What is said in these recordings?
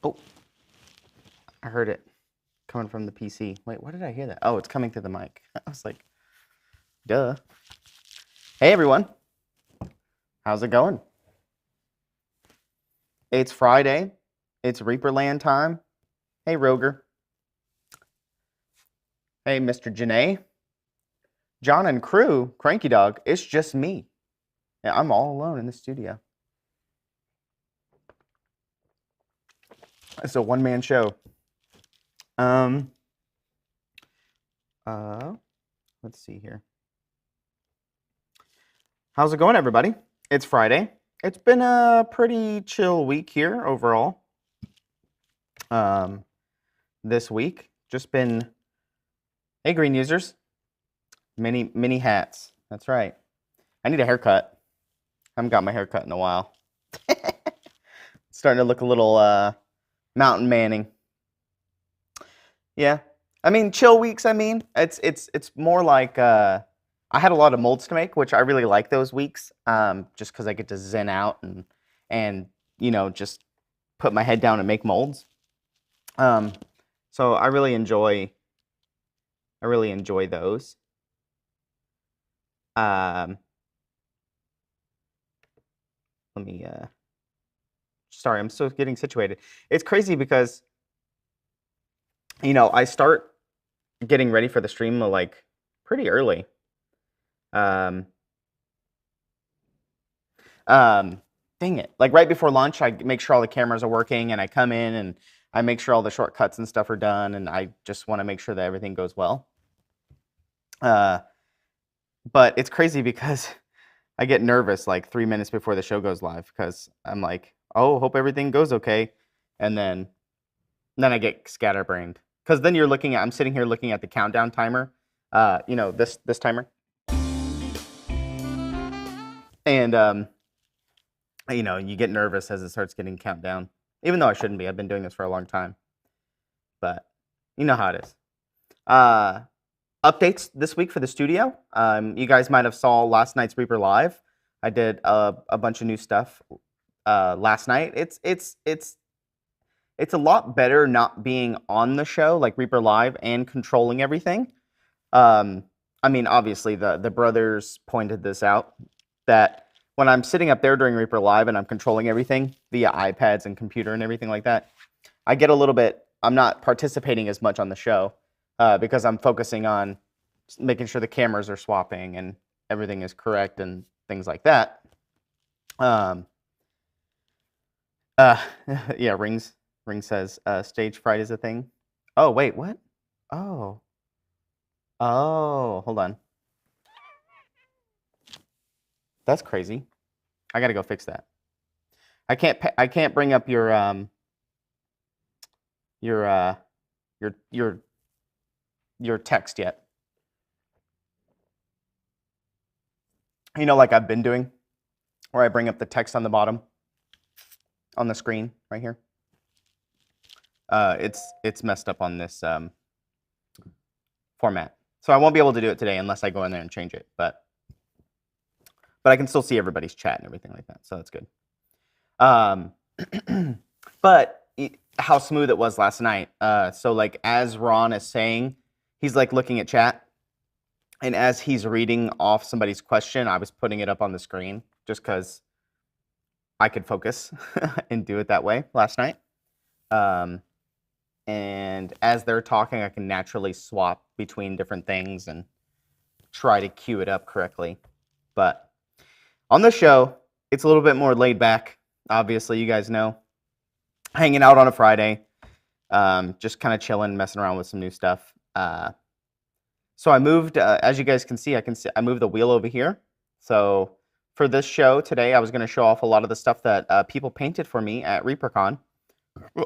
Oh, I heard it coming from the PC. Wait, where did I hear that? Oh, it's coming through the mic. I was like, duh. Hey, everyone. How's it going? It's Friday. It's ReaperLand time. Hey, Roger. Hey, Mr. Janae. John and crew, Cranky Dog. It's just me. Yeah, I'm all alone in the studio. It's a one-man show. Let's see here. How's it going, everybody? It's Friday. It's been a pretty chill week here overall. This week, just been, hey, green users, mini hats. That's right. I need a haircut. I haven't got my haircut in a while. Starting to look a little mountain manning. Yeah, I mean chill weeks. I mean it's more like I had a lot of molds to make, which I really like those weeks. Just because I get to zen out and just put my head down and make molds. So I really enjoy those. Let me sorry, I'm still getting situated. It's crazy because I start getting ready for the stream like pretty early. Dang it. Like right before lunch, I make sure all the cameras are working and I come in and I make sure all the shortcuts and stuff are done, and I just want to make sure that everything goes well. But it's crazy because I get nervous like 3 minutes before the show goes live because I'm like, oh, hope everything goes okay. And then I get scatterbrained because then I'm sitting here looking at the countdown timer, this timer. And, you get nervous as it starts getting countdown, even though I shouldn't be. I've been doing this for a long time, but you know how it is. Updates this week for the studio. You guys might have saw last night's Reaper Live. I did a bunch of new stuff last night. It's a lot better not being on the show like Reaper Live and controlling everything. I mean, obviously the brothers pointed this out that when I'm sitting up there during Reaper Live and I'm controlling everything via iPads and computer and everything like that, I get a little bit. I'm not participating as much on the show because I'm focusing on making sure the cameras are swapping and everything is correct and things like that. Yeah, Ring says stage fright is a thing. Oh wait, what? Oh, hold on. That's crazy. I gotta go fix that. I can't bring up your text yet. Like I've been doing, where I bring up the text on the bottom on the screen right here. It's messed up on this format, so I won't be able to do it today unless I go in there and change it. But I can still see everybody's chat and everything like that, so that's good. But how smooth it was last night. So like as Ron is saying, he's like looking at chat, and as he's reading off somebody's question, I was putting it up on the screen just because I could focus and do it that way last night. And as they're talking, I can naturally swap between different things and try to cue it up correctly. But on the show, it's a little bit more laid back. Obviously, you guys know, hanging out on a Friday, just kind of chilling, messing around with some new stuff. So I moved, as you guys can see, I moved the wheel over here. So for this show today, I was going to show off a lot of the stuff that people painted for me at ReaperCon.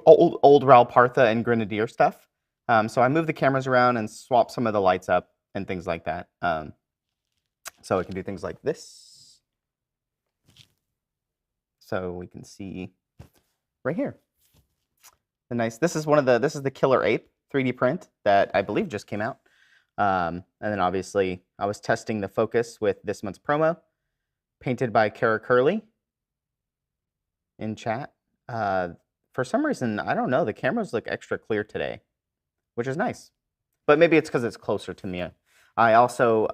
Old Ral Partha and Grenadier stuff. So I moved the cameras around and swapped some of the lights up and things like that. So we can do things like this. So we can see right here. This is the Killer Ape 3D print that I believe just came out. And then obviously I was testing the focus with this month's promo, painted by Kara Curley in chat. for some reason, I don't know, the cameras look extra clear today, which is nice. But maybe it's because it's closer to me. I also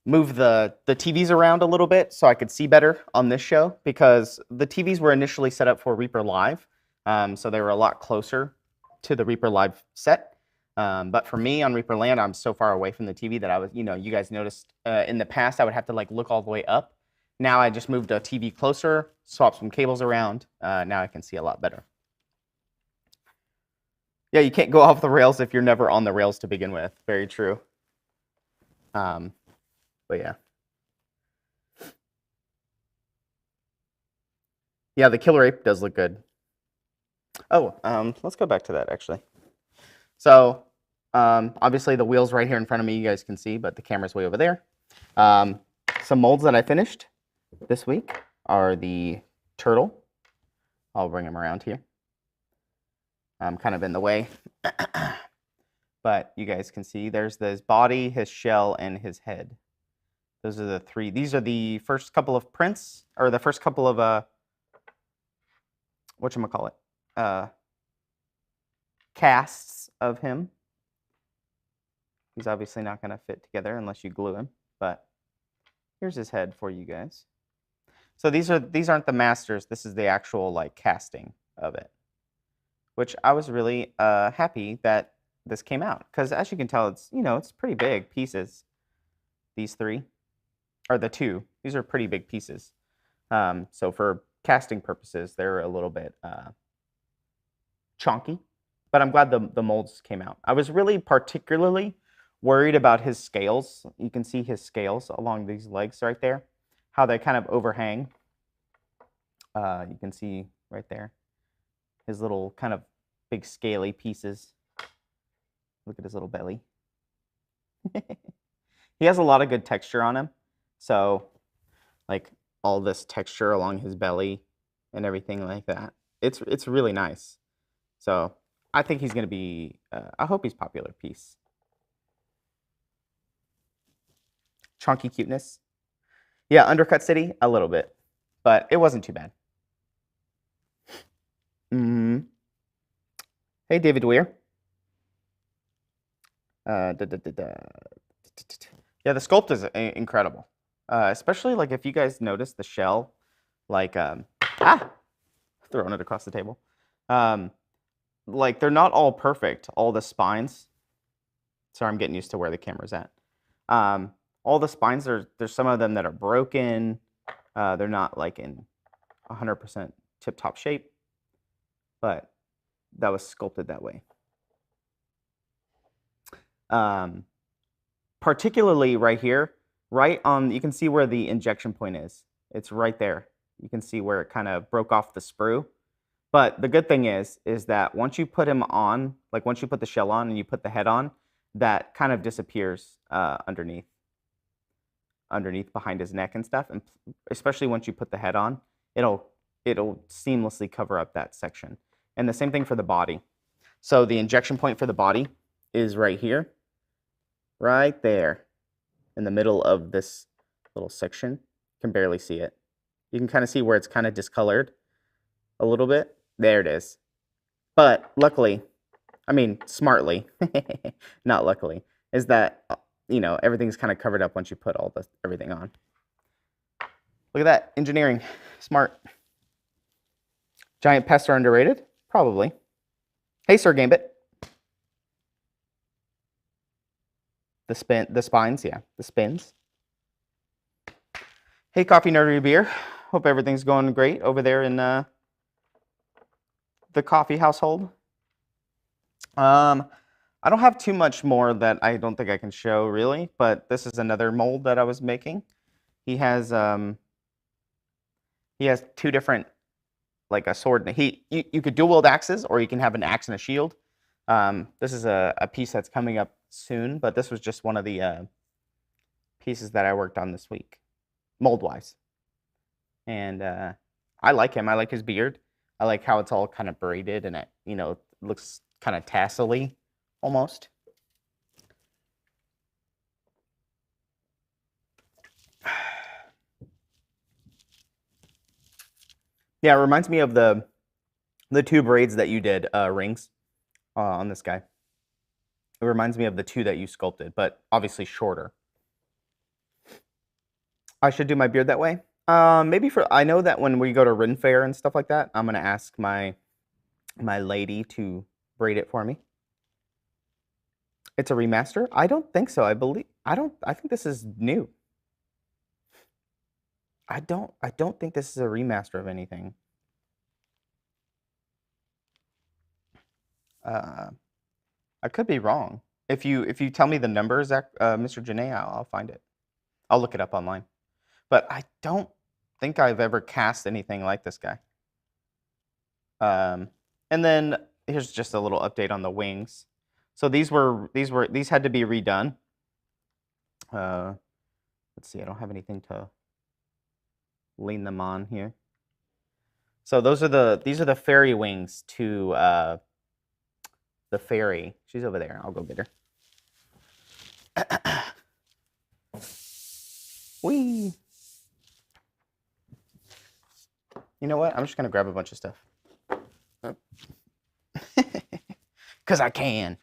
move the TVs around a little bit so I could see better on this show, because the TVs were initially set up for Reaper Live, so they were a lot closer to the Reaper Live set. But for me on ReaperLand, I'm so far away from the TV that I was, you guys noticed in the past I would have to like look all the way up. Now I just moved a TV closer, swapped some cables around. Now I can see a lot better. Yeah, you can't go off the rails if you're never on the rails to begin with. Very true. But yeah. Yeah, the killer ape does look good. Oh, let's go back to that actually. So obviously the wheel's right here in front of me, you guys can see, but the camera's way over there. Some molds that I finished this week are the turtle. I'll bring him around here. I'm kind of in the way. But you guys can see there's his body, his shell, and his head. Those are the three. These are the first couple of prints, or the first couple of whatchamacallit? Casts of him. He's obviously not going to fit together unless you glue him, but here's his head for you guys. So these aren't the masters. This is the actual like casting of it, which I was really happy that this came out, because as you can tell, it's it's pretty big pieces. These three, or the two, these are pretty big pieces. So for casting purposes, they're a little bit chunky, but I'm glad the molds came out. I was really particularly worried about his scales. You can see his scales along these legs right there, how they kind of overhang. You can see right there his little kind of big scaly pieces. Look at his little belly. He has a lot of good texture on him. So like all this texture along his belly and everything like that. It's really nice. So I think he's going to be, I hope he's a popular piece. Chunky cuteness. Yeah, Undercut City, a little bit. But it wasn't too bad. Hey, David Weir. Yeah, the sculpt is incredible. Especially like if you guys notice the shell, like, throwing it across the table. Like they're not all perfect, all the spines. Sorry, I'm getting used to where the camera's at. All the spines, there's some of them that are broken. They're not like in 100% tip-top shape, but that was sculpted that way. Particularly right here, right on, you can see where the injection point is. It's right there. You can see where it kind of broke off the sprue. But the good thing is that once you put him on, like once you put the shell on and you put the head on, that kind of disappears underneath behind his neck and stuff. And especially once you put the head on, it'll seamlessly cover up that section. And the same thing for the body. So the injection point for the body is right here, right there in the middle of this little section. You can barely see it. You can kind of see where it's kind of discolored a little bit. There it is. But luckily, I mean smartly, not luckily, is that everything's kind of covered up once you put everything on. Look at that, engineering, smart. Giant pests are underrated? Probably. Hey, Sir Gambit. The spines, yeah, the spins. Hey, Coffee Nerdery Beer. Hope everything's going great over there in the coffee household. I don't have too much more that I don't think I can show really, but this is another mold that I was making. He has two different, like a sword and you could dual wield axes, or you can have an axe and a shield. This is a piece that's coming up soon, but this was just one of the pieces that I worked on this week, mold wise. And I like him. I like his beard. I like how it's all kind of braided and it looks kind of tassel-y almost. Yeah, it reminds me of the two braids that you did, rings, on this guy. It reminds me of the two that you sculpted, but obviously shorter. I should do my beard that way. Maybe I know that when we go to Ren Fair and stuff like that, I'm gonna ask my lady to braid it for me. It's a remaster? I don't think so. I think this is new. I don't think this is a remaster of anything. I could be wrong. If you tell me the numbers, Mr. Janae, I'll find it. I'll look it up online. But I don't think I've ever cast anything like this guy. And then here's just a little update on the wings. So these had to be redone. Let's see, I don't have anything to lean them on here. So these are the fairy wings to the fairy. She's over there. I'll go get her. Whee! You know what? I'm just gonna grab a bunch of stuff. Because I can.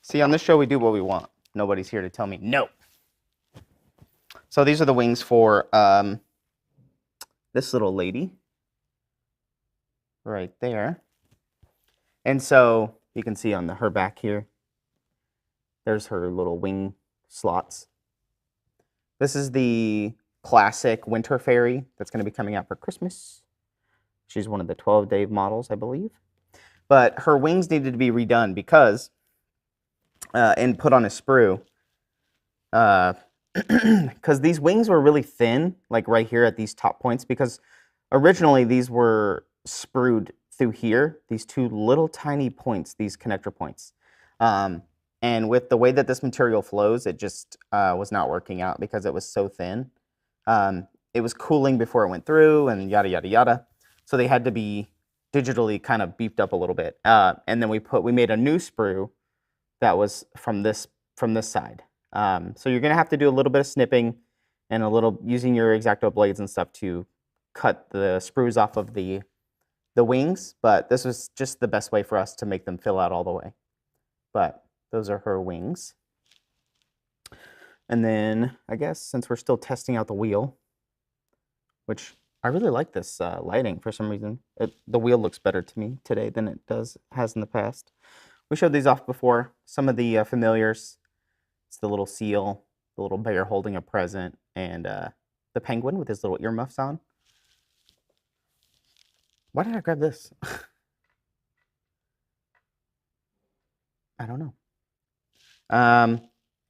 See, on this show, we do what we want. Nobody's here to tell me no. So these are the wings for this little lady. Right there. And so you can see on her back here, there's her little wing slots. This is the classic winter fairy that's going to be coming out for Christmas. She's one of the 12-day models, I believe. But her wings needed to be redone because, and put on a sprue, because these wings were really thin, like right here at these top points, because originally these were sprued through here, these two little tiny points, these connector points. And with the way that this material flows, it just was not working out because it was so thin. It was cooling before it went through and yada, yada, yada. So they had to be digitally kind of beefed up a little bit. And then we made a new sprue that was from this side. So you're going to have to do a little bit of snipping and a little using your X-Acto blades and stuff to cut the sprues off of the wings, but this was just the best way for us to make them fill out all the way. But those are her wings. And then I guess since we're still testing out the wheel, which I really like this lighting for some reason. The wheel looks better to me today than it has in the past. We showed these off before. Some of the familiars. It's the little seal, the little bear holding a present, and the penguin with his little earmuffs on. Why did I grab this? I don't know.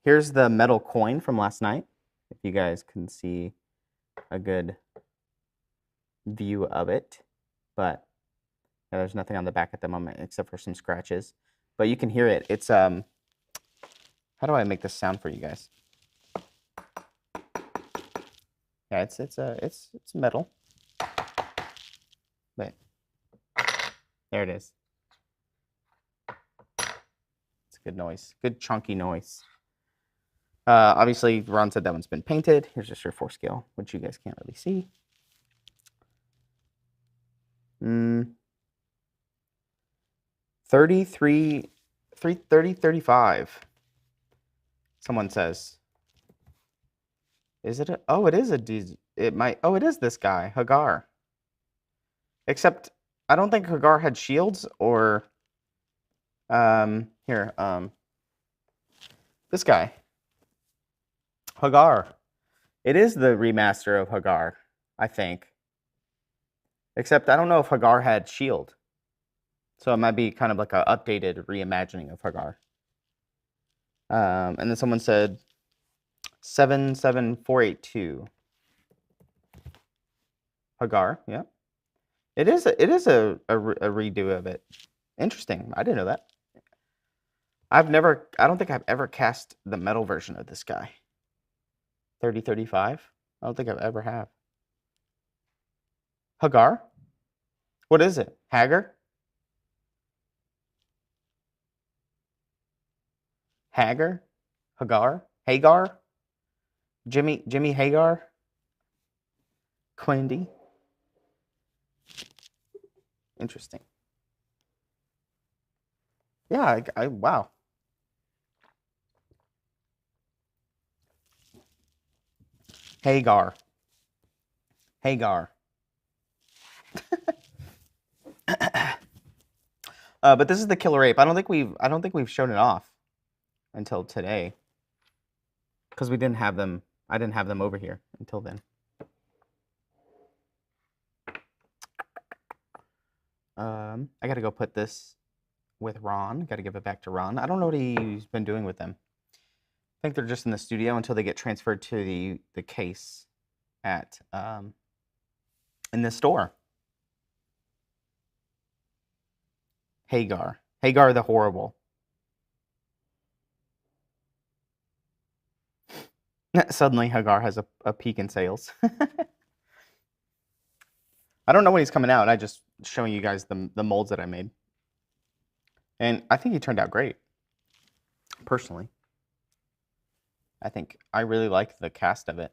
Here's the metal coin from last night. If you guys can see a good view of it. But yeah, there's nothing on the back at the moment except for some scratches. But you can hear it. It's how do I make this sound for you guys? Yeah, it's metal. But there it is. It's a good noise. Good chunky noise. Obviously, Ron said that one's been painted. Here's just your 4-scale, which you guys can't really see. 35. Someone says. Is it oh, it is it is this guy, Hagar. Except I don't think Hagar had shields or this guy. Hagar. It is the remaster of Hagar, I think. Except I don't know if Hagar had shield. So it might be kind of like an updated reimagining of Hagar. And then someone said 77482. Hagar, yeah. It is a redo of it. Interesting. I didn't know that. I don't think I've ever cast the metal version of this guy. 3035? I don't think I've ever have. Hagar? What is it? Hagar? Hagar? Hagar? Hagar? Jimmy Hagar? Quindy? Interesting. Yeah, wow. Hagar. Hagar. But this is the killer ape. I don't think we've shown it off until today, because we didn't have them. I didn't have them over here until then. I got to go put this with Ron. Got to give it back to Ron. I don't know what he's been doing with them. I think they're just in the studio until they get transferred to the case at in the store. Hagar the Horrible. Suddenly Hagar has a peak in sales. I don't know when he's coming out. I just showing you guys the molds that I made. And I think he turned out great. Personally. I think I really like the cast of it.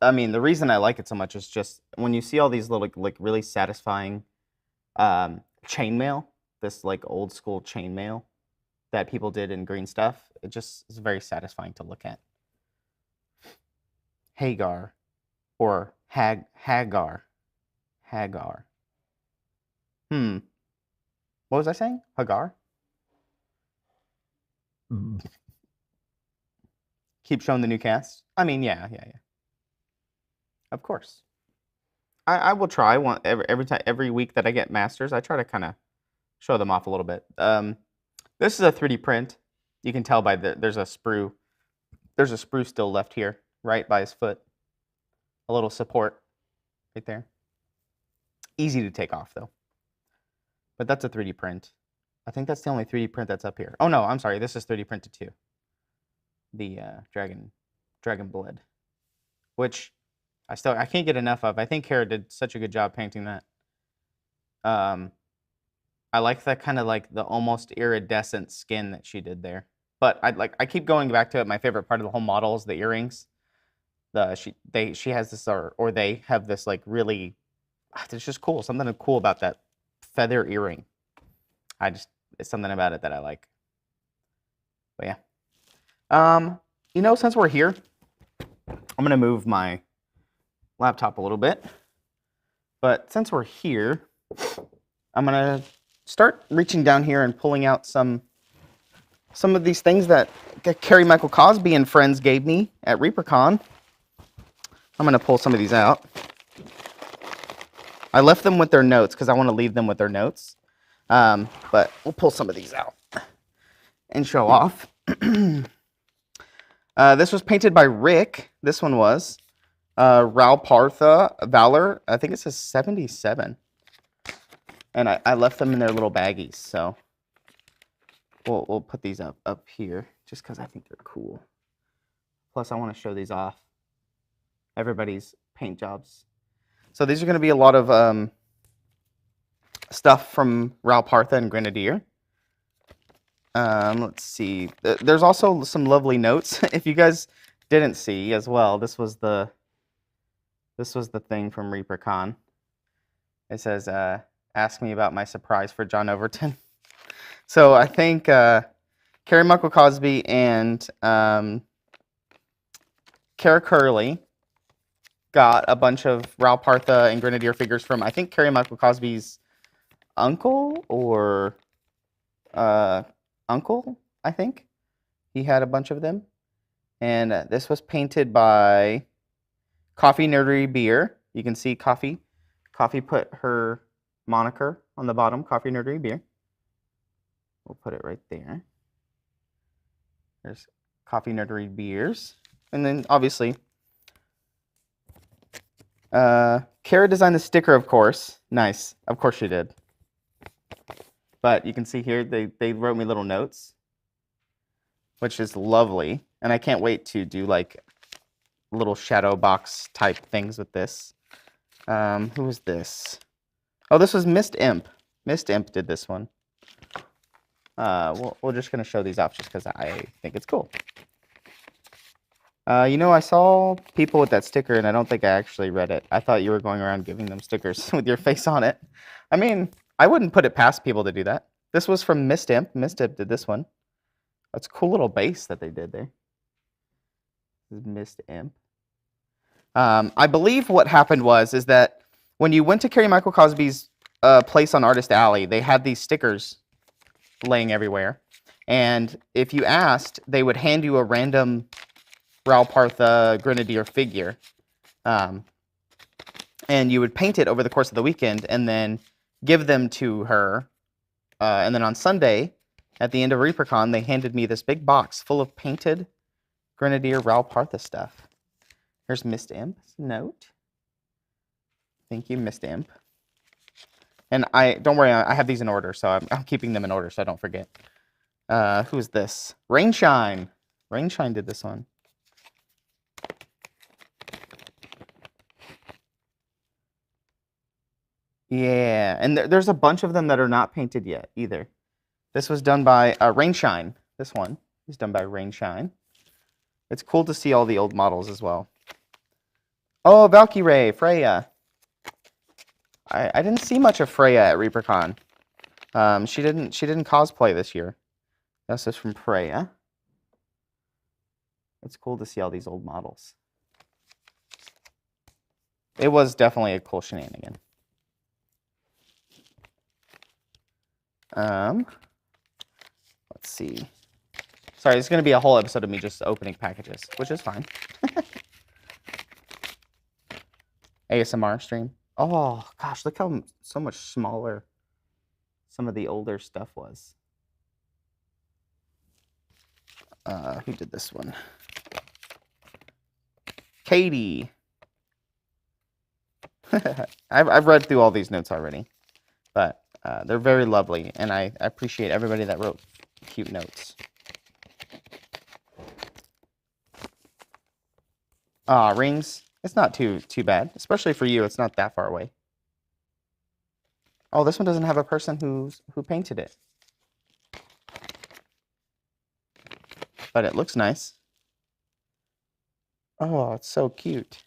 I mean, the reason I like it so much is just when you see all these little, like really satisfying chainmail, this like old school chainmail that people did in green stuff, it just is very satisfying to look at. Hagar, or Hagar. What was I saying? Hagar? Keep showing the new cast? I mean, yeah. Of course. I will try every week that I get masters. I try to kind of show them off a little bit. This is a 3D print. You can tell by there's a sprue. There's a sprue still left here, right by his foot. A little support right there. Easy to take off though. But that's a 3D print. I think that's the only 3D print that's up here. Oh no, I'm sorry. This is 3D printed too. The dragon blood, which I can't get enough of. I think Kara did such a good job painting that. I like that kind of like the almost iridescent skin that she did there. But I keep going back to it. My favorite part of the whole model is the earrings. She has this or they have this like really, it's just cool. Something cool about that feather earring. It's something about it that I like. But yeah. You know, since we're here, I'm gonna move my laptop a little bit. But since we're here, I'm gonna start reaching down here and pulling out some of these things that Carrie Michael Cosby and friends gave me at ReaperCon. I'm gonna pull some of these out. I left them with their notes because I want to leave them with their notes. But we'll pull some of these out and show off. This was painted by Rick. This one was Ralpartha Valor. I think it says 77. And I left them in their little baggies, so we'll put these up here just because I think they're cool. Plus, I want to show these off. Everybody's paint jobs. So these are going to be a lot of stuff from Ralpartha and Grenadier. Let's see. There's also some lovely notes. If you guys didn't see as well, this was the thing from ReaperCon. It says, "Ask me about my surprise for John Overton." So I think Carrie Michael Cosby and Kara Curley got a bunch of Ralpartha and Grenadier figures from, I think, Carrie Michael Cosby's uncle or uncle, I think. He had a bunch of them. And this was painted by Coffee Nerdery Beer. You can see Coffee. Coffee put her moniker on the bottom, Coffee Nerdery Beer. We'll put it right there. There's Coffee Nerdery Beers. And then, obviously, Kara designed the sticker, of course. Nice. Of course she did. But you can see here, they wrote me little notes, which is lovely. And I can't wait to do, like, little shadow box type things with this. Who was this? Oh, this was Mist Imp. Mist Imp did this one. We're just going to show these off just because I think it's cool. You know, I saw people with that sticker, and I don't think I actually read it. I thought you were going around giving them stickers with your face on it. I mean, I wouldn't put it past people to do that. This was from Mist Imp. Mist Imp did this one. That's a cool little base that they did there. This is Mist Imp. I believe what happened is that when you went to Carrie Michael Cosby's place on Artist Alley, they had these stickers laying everywhere. And if you asked, they would hand you a random Ral Partha Grenadier figure. And you would paint it over the course of the weekend and then give them to her. And then on Sunday, at the end of ReaperCon, they handed me this big box full of painted Grenadier Ral Partha stuff. Here's Mist Imp's note. Thank you, Mist Imp. And don't worry, I have these in order, so I'm keeping them in order so I don't forget. Who's this? Rainshine. Rainshine did this one. Yeah, and there's a bunch of them that are not painted yet either. This was done by Rainshine. This one is done by Rainshine. It's cool to see all the old models as well. Oh, Valkyrie, Freya. I didn't see much of Freya at ReaperCon. She didn't cosplay this year. That's just from Freya. It's cool to see all these old models. It was definitely a cool shenanigan. Let's see. Sorry, it's going to be a whole episode of me just opening packages, which is fine. ASMR stream. Oh, gosh, look how so much smaller some of the older stuff was. Who did this one? Katie. I've read through all these notes already, but they're very lovely, and I appreciate everybody that wrote cute notes. Rings. It's not too bad, especially for you. It's not that far away. Oh, this one doesn't have a person who painted it, but it looks nice. Oh, it's so cute.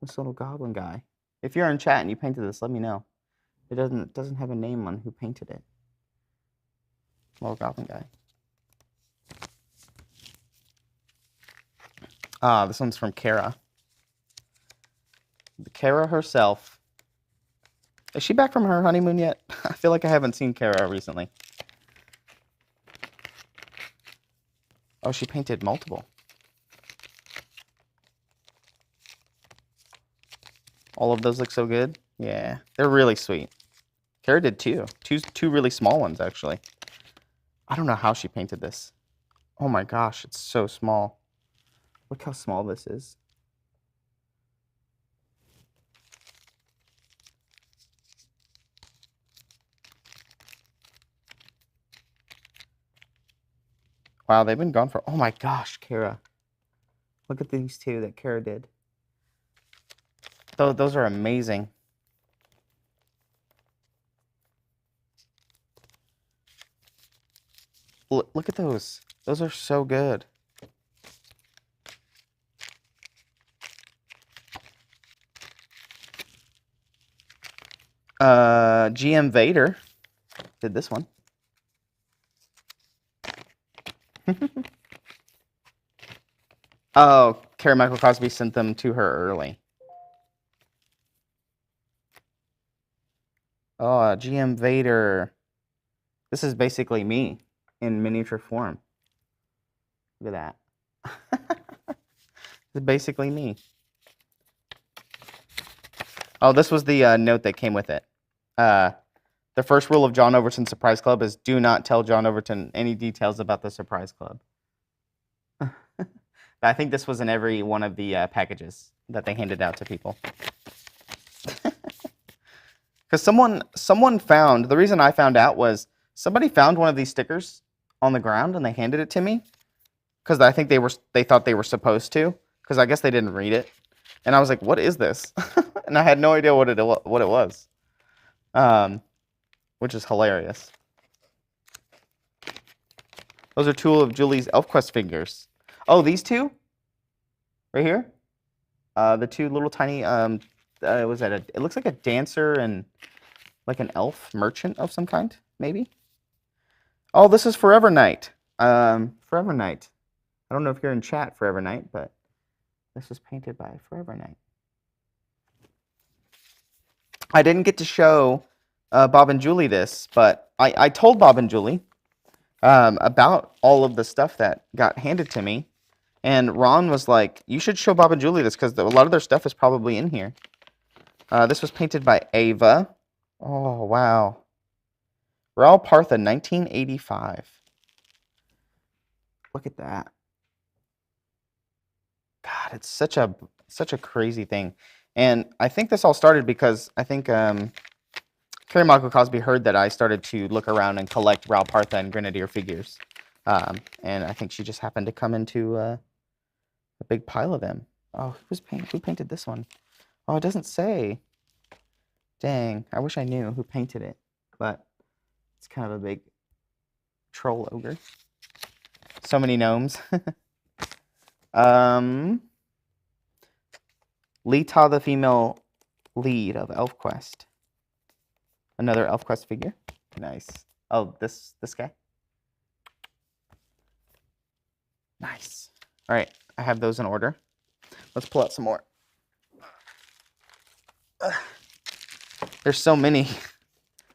This little goblin guy. If you're in chat and you painted this, let me know. It doesn't have a name on who painted it. Little goblin guy. This one's from Kara. Kara herself. Is she back from her honeymoon yet? I feel like I haven't seen Kara recently. Oh, she painted multiple. All of those look so good. Yeah, they're really sweet. Kara did two really small ones, actually. I don't know how she painted this. Oh my gosh, it's so small. Look how small this is. Wow, they've been gone for... Oh my gosh, Kara. Look at these two that Kara did. Those are amazing. Look at those. Those are so good. GM Vader did this one. Oh, Carrie Michael Cosby sent them to her early. Oh, GM Vader. This is basically me in miniature form. Look at that. It's basically me. Oh, this was the note that came with it. The first rule of John Overton's Surprise Club is do not tell John Overton any details about the Surprise Club. I think this was in every one of the packages that they handed out to people. Because someone found, the reason I found out was somebody found one of these stickers on the ground and they handed it to me. Because I think they thought they were supposed to. Because I guess they didn't read it. And I was like, what is this? And I had no idea what it was. Which is hilarious. Those are two of Julie's ElfQuest figures. Oh, these two? Right here? The two little tiny, it looks like a dancer and like an elf merchant of some kind, maybe. Oh, this is Forever Night. Forever Night. I don't know if you're in chat, Forever Night, but this was painted by Forever Night. I didn't get to show Bob and Julie this, but I told Bob and Julie about all of the stuff that got handed to me. And Ron was like, you should show Bob and Julie this because a lot of their stuff is probably in here. This was painted by Ava. Oh, wow. Raul Partha, 1985. Look at that. God, it's such a crazy thing. And I think this all started because I think Carrie Michael Cosby heard that I started to look around and collect Raul Partha and Grenadier figures. And I think she just happened to come into a big pile of them. Oh, who painted this one? Oh, it doesn't say. Dang, I wish I knew who painted it. But it's kind of a big troll ogre. So many gnomes. Lita, the female lead of ElfQuest. Another ElfQuest figure. Nice. Oh, this guy. Nice. All right, I have those in order. Let's pull out some more. There's so many.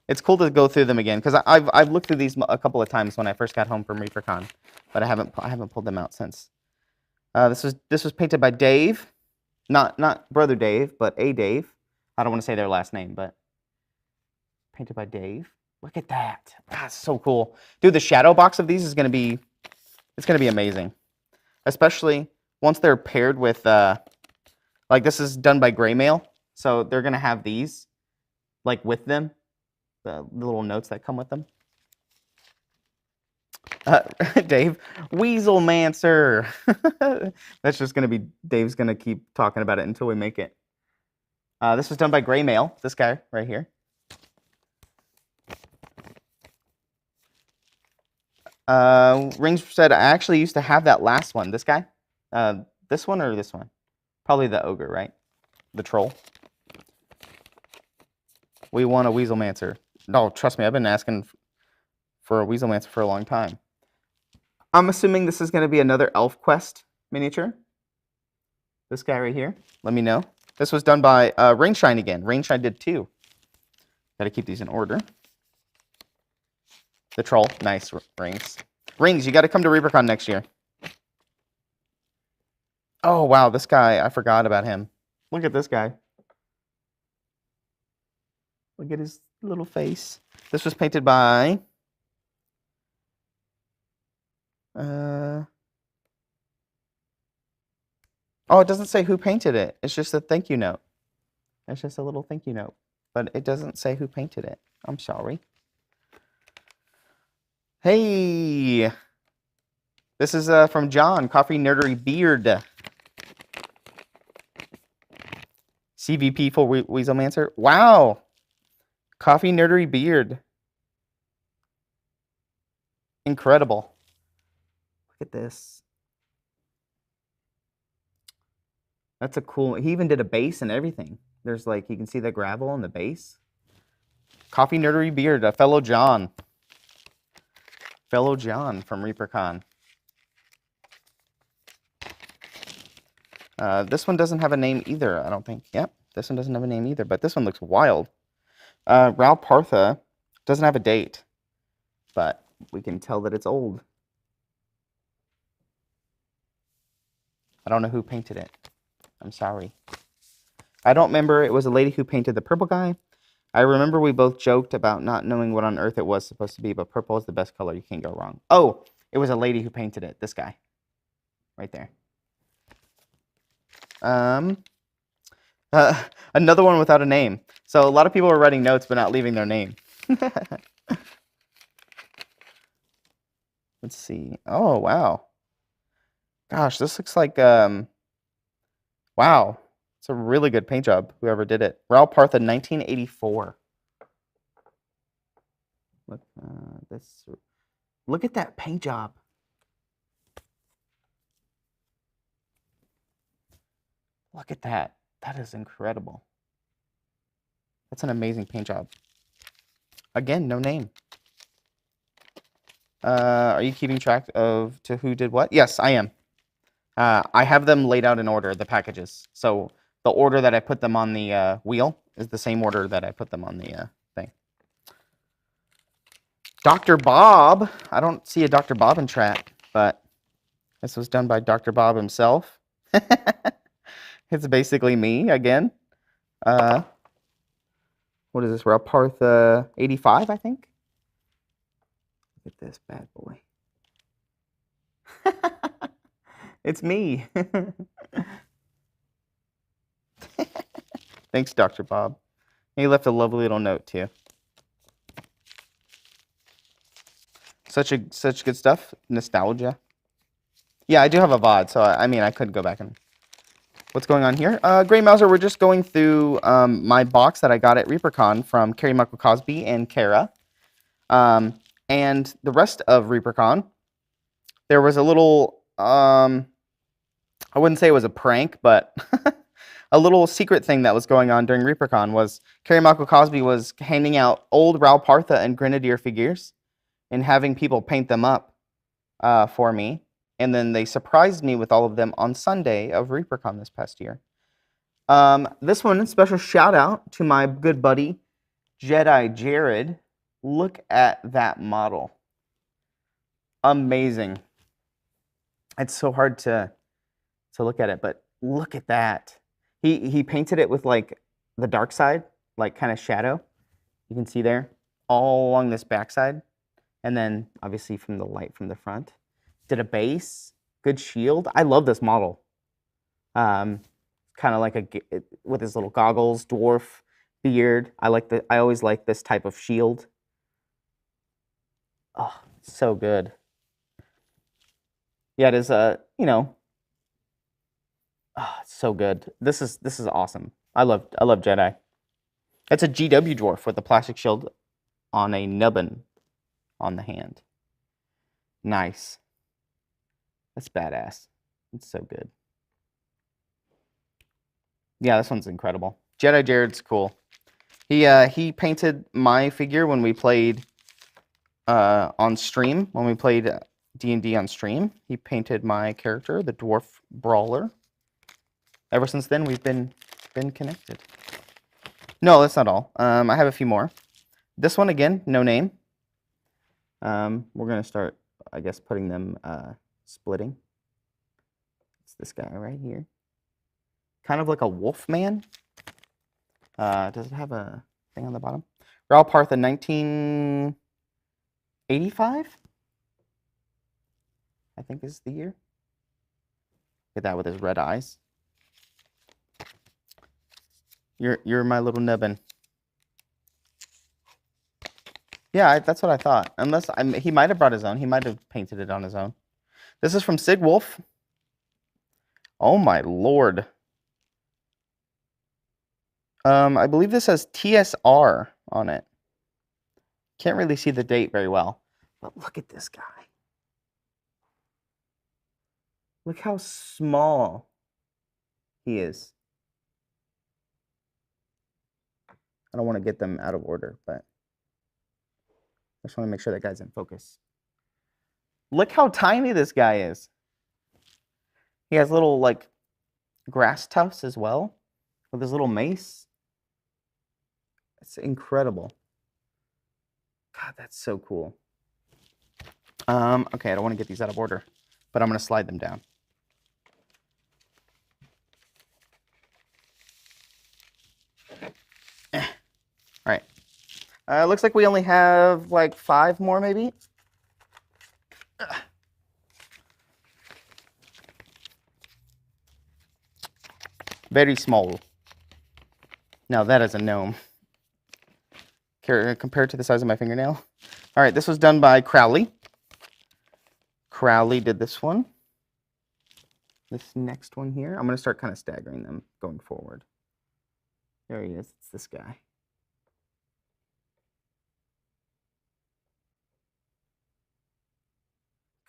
It's cool to go through them again because I've looked through these a couple of times when I first got home from ReaperCon, but I haven't pulled them out since. This was painted by Dave, not brother Dave, but a Dave. I don't want to say their last name, but painted by Dave. Look at that. That's so cool, dude. The shadow box of these is gonna be amazing, especially once they're paired with like this is done by Graymail, so they're gonna have these like with them, the little notes that come with them. Dave, Weaselmancer. That's just gonna be Dave's gonna keep talking about it until we make it. This was done by Graymail. This guy right here. Rings said I actually used to have that last one. This guy, this one or this one? Probably the ogre, right? The troll. We want a Weaselmancer. No, trust me, I've been asking for a Weaselmancer for a long time. I'm assuming this is going to be another ElfQuest miniature. This guy right here. Let me know. This was done by Rainshine again. Rainshine did 2. Got to keep these in order. The troll. Nice. Rings. Rings, you got to come to ReaperCon next year. Oh, wow. This guy, I forgot about him. Look at this guy. Look at his little face. This was painted by... oh, it doesn't say who painted it. It's just a thank you note. It's just a little thank you note. But it doesn't say who painted it. I'm sorry. Hey! This is from John, Coffee Nerdery Beard. CVP for Weaselmancer. Wow! Coffee Nerdery Beard. Incredible. Look at this. That's a cool... He even did a base and everything. There's like... You can see the gravel on the base. Coffee Nerdery Beard. A fellow John. Fellow John from ReaperCon. This one doesn't have a name either, I don't think. Yep, this one doesn't have a name either, but this one looks wild. Raul Partha doesn't have a date, but we can tell that it's old. I don't know who painted it. I'm sorry. I don't remember. It was a lady who painted the purple guy. I remember we both joked about not knowing what on earth it was supposed to be, but purple is the best color. You can't go wrong. Oh, it was a lady who painted it. This guy. Right there. Another one without a name. So a lot of people are writing notes but not leaving their name. Let's see. Oh, wow. Gosh, this looks like, wow. It's a really good paint job, whoever did it. Raul Partha, 1984. Look at that paint job. Look at that. That is incredible. That's an amazing paint job. Again, no name. Are you keeping track of to who did what? Yes, I am. I have them laid out in order, the packages. So the order that I put them on the wheel is the same order that I put them on the thing. Dr. Bob. I don't see a Dr. Bob in chat, but this was done by Dr. Bob himself. It's basically me again. What is this? Raparth 85, I think. Look at this bad boy. It's me. Thanks, Dr. Bob. He left a lovely little note too. Such good stuff. Nostalgia. Yeah, I do have a VOD, so I mean I could go back and. What's going on here? Gray Mouser, we're just going through my box that I got at ReaperCon from Carrie Michael Cosby and Kara. And the rest of ReaperCon, there was a little, I wouldn't say it was a prank, but a little secret thing that was going on during ReaperCon was Carrie Michael Cosby was handing out old Raul Partha and Grenadier figures and having people paint them up for me. And then they surprised me with all of them on Sunday of ReaperCon this past year. This one, special shout out to my good buddy, Jedi Jared. Look at that model. Amazing. It's so hard to look at it, but look at that. He painted it with like the dark side, like kind of shadow. You can see there, all along this backside. And then obviously from the light from the front. Did a base, good shield. I love this model. Kind of like with his little goggles, dwarf, beard. I always like this type of shield. Oh, so good. Yeah, it is you know, oh, it's so good. This is awesome. I love Jedi. It's a GW dwarf with a plastic shield on a nubbin on the hand. Nice. That's badass. It's so good. Yeah, this one's incredible. Jedi Jared's cool. He painted my figure when we played on stream. When we played D&D on stream, he painted my character, the Dwarf Brawler. Ever since then, we've been connected. No, that's not all. I have a few more. This one again, no name. We're gonna start, I guess, putting them splitting. It's this guy right here. Kind of like a wolf man. Does it have a thing on the bottom? Raul Partha, 1985? I think is the year. Look at that with his red eyes. You're my little nubbin. Yeah, that's what I thought. Unless he might have brought his own. He might have painted it on his own. This is from Sig Wolf. Oh my lord. I believe this has TSR on it. Can't really see the date very well. But look at this guy. Look how small he is. I don't want to get them out of order, but I just want to make sure that guy's in focus. Look how tiny this guy is. He has little, like, grass tufts as well with his little mace. It's incredible. God, that's so cool. Okay, I don't want to get these out of order, but I'm going to slide them down. All right. Looks like we only have like 5 more, maybe. Very small. Now that is a gnome. Compared to the size of my fingernail. All right, this was done by Crowley. Crowley did this one. This next one here, I'm going to start kind of staggering them going forward. There he is. It's this guy.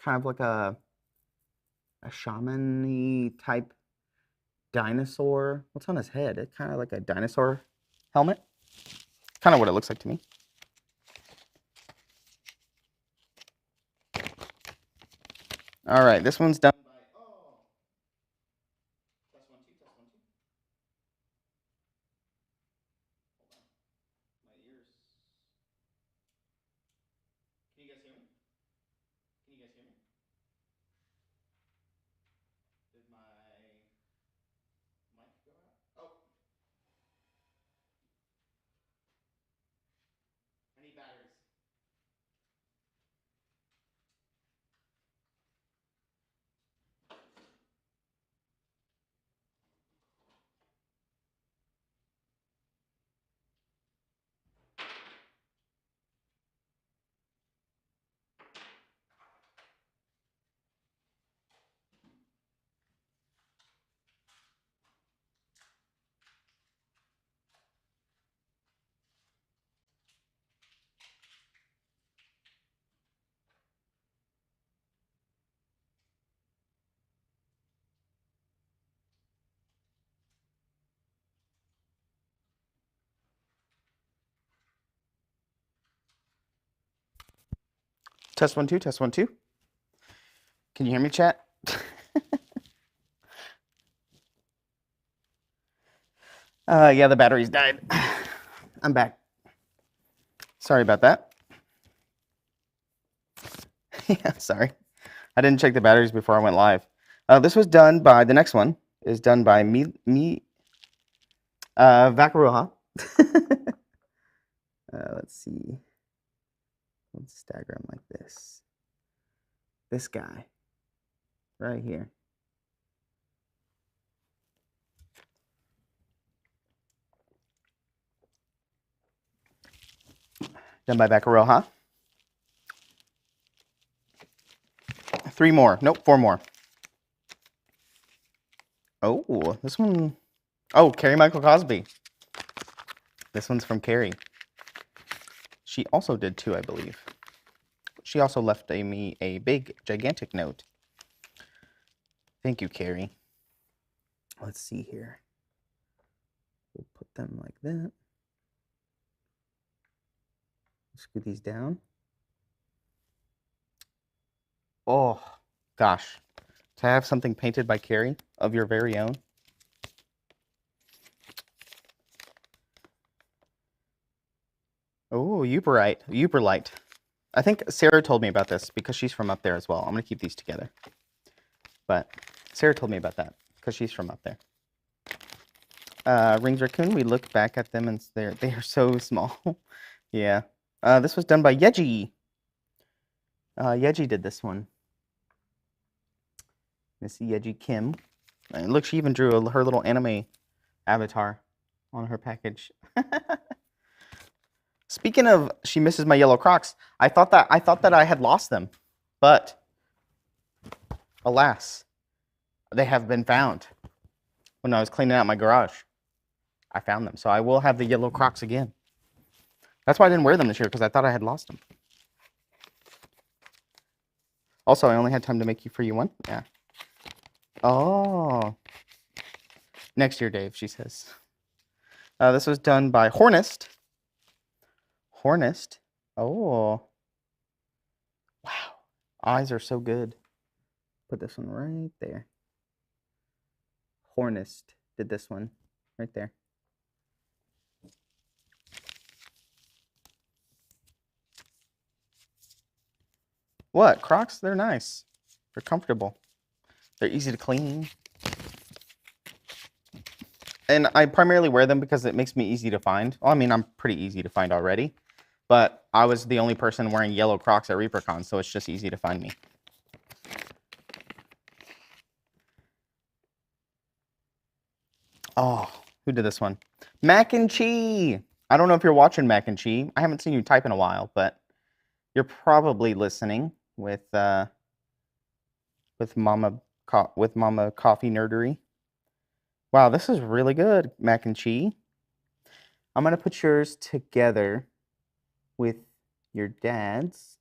Kind of like a shaman-y type dinosaur. What's on his head? It's kind of like a dinosaur helmet. Kind of what it looks like to me. All right, this one's done by. Oh, test one, two, test one, two. Hold on. My ears. Can you guys hear me? Can you guys hear me? Did my mic go out? Oh, I need batteries. Test one, two, test one, two. Can you hear me, chat? Yeah, the batteries died. I'm back. Sorry about that. Yeah, sorry. I didn't check the batteries before I went live. This was done by, the next one is done by Vakaroha. Let's see. Let's stagger him like this. This guy right here. Done by Vakaroha. 3 more. Nope, 4 more. Oh, this one. Oh, Carrie Michael Cosby. This one's from Carrie. She also did 2, I believe. She also left me a big, gigantic note. Thank you, Carrie. Let's see here. We'll put them like that. Screw these down. Oh, gosh. To have something painted by Carrie of your very own. Oh, Uberlite. I think Sarah told me about this because she's from up there as well. I'm going to keep these together. But Sarah told me about that because she's from up there. Rings Raccoon, we look back at them and they are so small. Yeah. This was done by Yeji. Yeji did this one. Missy Yeji Kim. And look, she even drew her little anime avatar on her package. Speaking of, she misses my yellow Crocs. I thought that I had lost them, but alas, they have been found. When I was cleaning out my garage, I found them. So I will have the yellow Crocs again. That's why I didn't wear them this year, because I thought I had lost them. Also, I only had time to make you for you one. Yeah. Oh. Next year, Dave, she says. This was done by Hornist. Hornist. Oh. Wow. Eyes are so good. Put this one right there. Hornist did this one right there. What? Crocs? They're nice. They're comfortable. They're easy to clean. And I primarily wear them because it makes me easy to find. Well, I mean, I'm pretty easy to find already. But I was the only person wearing yellow Crocs at ReaperCon, so it's just easy to find me. Oh, who did this one? Mac and Cheese. I don't know if you're watching Mac and Cheese. I haven't seen you type in a while, but you're probably listening with Mama Coffee Nerdery. Wow, this is really good, Mac and Cheese. I'm gonna put yours together with your dad's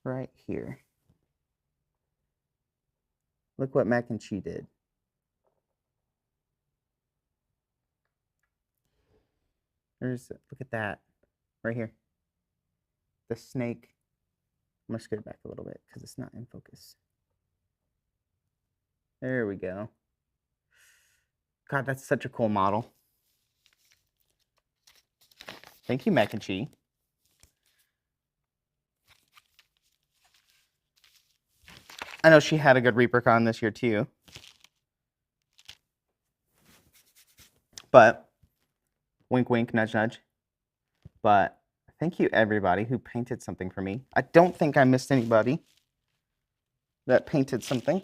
right here. Look what Mac and Cheese did. Look at that right here. The snake I'm going to scoot it back a little bit because it's not in focus. There we go. God, that's such a cool model. Thank you, Mac and Cheese. I know she had a good ReaperCon this year too. But, wink, wink, nudge, nudge. But thank you, everybody who painted something for me. I don't think I missed anybody that painted something.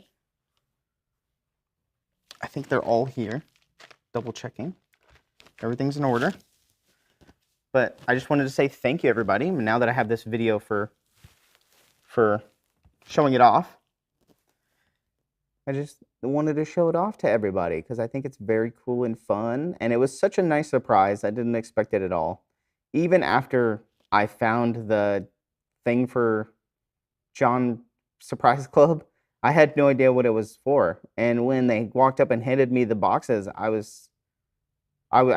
I think they're all here. Double checking. Everything's in order. But I just wanted to say thank you, everybody. Now that I have this video for showing it off, I just wanted to show it off to everybody because I think it's very cool and fun. And it was such a nice surprise. I didn't expect it at all. Even after I found the thing for John Surprise Club, I had no idea what it was for. And when they walked up and handed me the boxes, I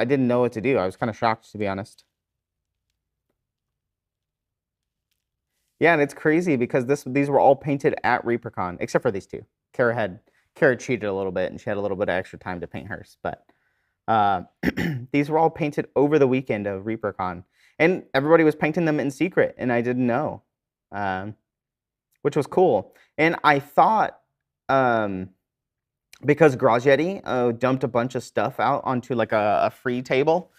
didn't know what to do. I was kind of shocked, to be honest. Yeah, and it's crazy because these were all painted at ReaperCon, except for these two. Kara cheated a little bit, and she had a little bit of extra time to paint hers. But these were all painted over the weekend of ReaperCon, and everybody was painting them in secret, and I didn't know, which was cool. And I thought, because Grazieti dumped a bunch of stuff out onto like a free table,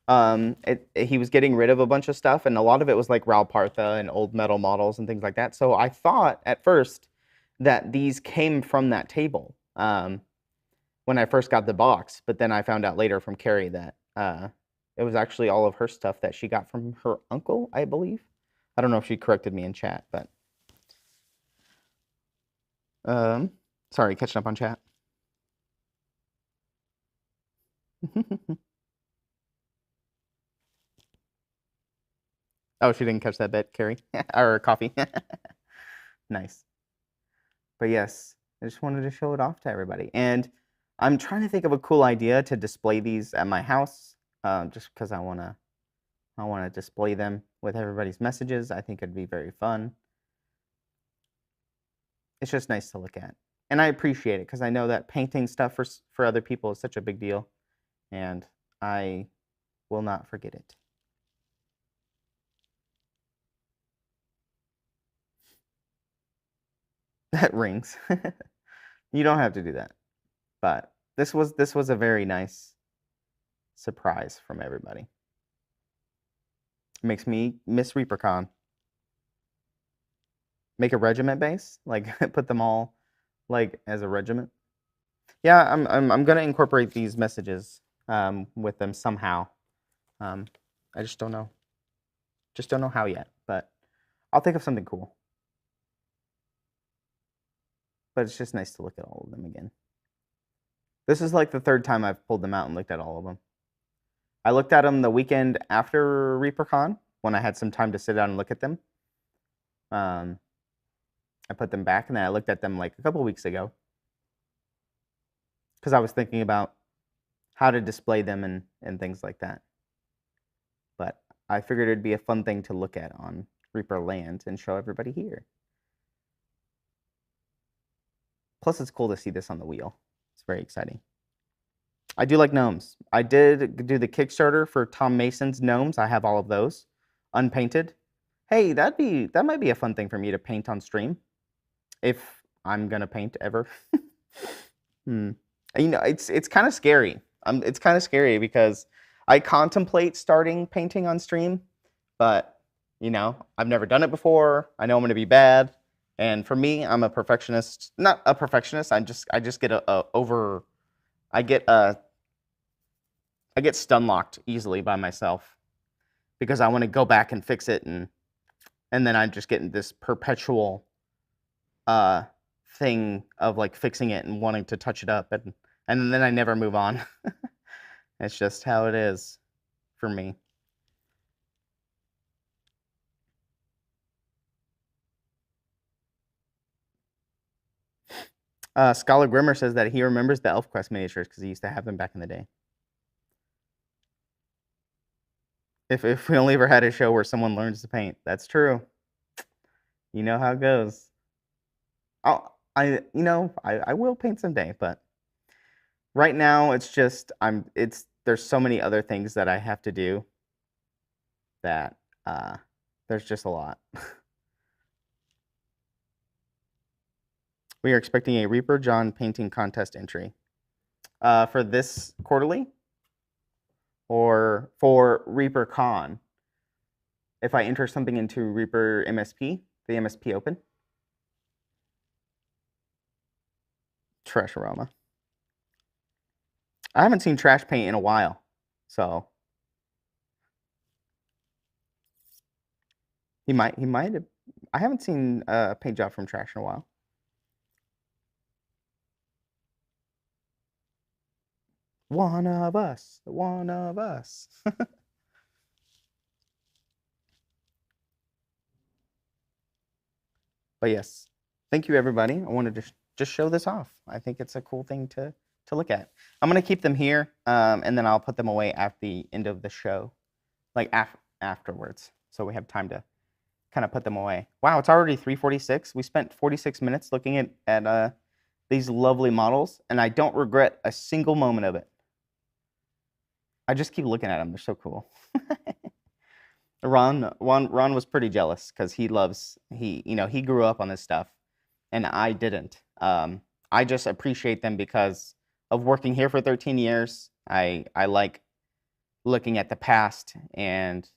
he was getting rid of a bunch of stuff, and a lot of it was like Raul Partha and old metal models and things like that. So I thought at first that these came from that table when I first got the box, but then I found out later from Carrie that it was actually all of her stuff that she got from her uncle, I believe. I don't know if she corrected me in chat, but sorry, catching up on chat. Oh, she didn't catch that bit, Carrie, or coffee. Nice. But yes, I just wanted to show it off to everybody. And I'm trying to think of a cool idea to display these at my house, just because I want to display them with everybody's messages. I think it'd be very fun. It's just nice to look at. And I appreciate it because I know that painting stuff for other people is such a big deal. And I will not forget it. That rings. You don't have to do that. But this was a very nice surprise from everybody. It makes me miss ReaperCon. Make a regiment base, like put them all like as a regiment. Yeah, I'm gonna incorporate these messages with them somehow. I just don't know. Just don't know how yet, but I'll think of something cool. But it's just nice to look at all of them again. This is like the third time I've pulled them out and looked at all of them. I looked at them the weekend after ReaperCon when I had some time to sit down and look at them. I put them back, and then I looked at them like a couple weeks ago because I was thinking about how to display them and things like that. But I figured it'd be a fun thing to look at on ReaperLand and show everybody here. Plus, it's cool to see this on the wheel. It's very exciting. I do like gnomes. I did do the Kickstarter for Tom Mason's gnomes. I have all of those unpainted. Hey, that might be a fun thing for me to paint on stream, if I'm gonna paint ever. You know, it's kind of scary. It's kind of scary because I contemplate starting painting on stream, but you know, I've never done it before. I know I'm gonna be bad. And for me, I'm a perfectionist. Not a perfectionist. I just get I get stun locked easily by myself because I want to go back and fix it, and then I'm just getting this perpetual thing of like fixing it and wanting to touch it up, and then I never move on. It's just how it is for me. Scholar Grimmer says that he remembers the ElfQuest miniatures because he used to have them back in the day. If we only ever had a show where someone learns to paint, that's true. You know how it goes. I will paint someday, but right now it's just there's so many other things that I have to do that there's just a lot. We are expecting a Reaper John painting contest entry for this quarterly or for Reaper Con. If I enter something into Reaper MSP, the MSP Open. Trash aroma. I haven't seen trash paint in a while, so he might have. I haven't seen a paint job from trash in a while. One of us, one of us. But yes, thank you everybody. I wanted to just show this off. I think it's a cool thing to look at. I'm gonna keep them here, and then I'll put them away at the end of the show, like afterwards, so we have time to kind of put them away. Wow, it's already 3:46. We spent 46 minutes looking at these lovely models, and I don't regret a single moment of it. I just keep looking at them. They're so cool. Ron was pretty jealous because he grew up on this stuff, and I didn't. I just appreciate them because of working here for 13 years. I like looking at the past, and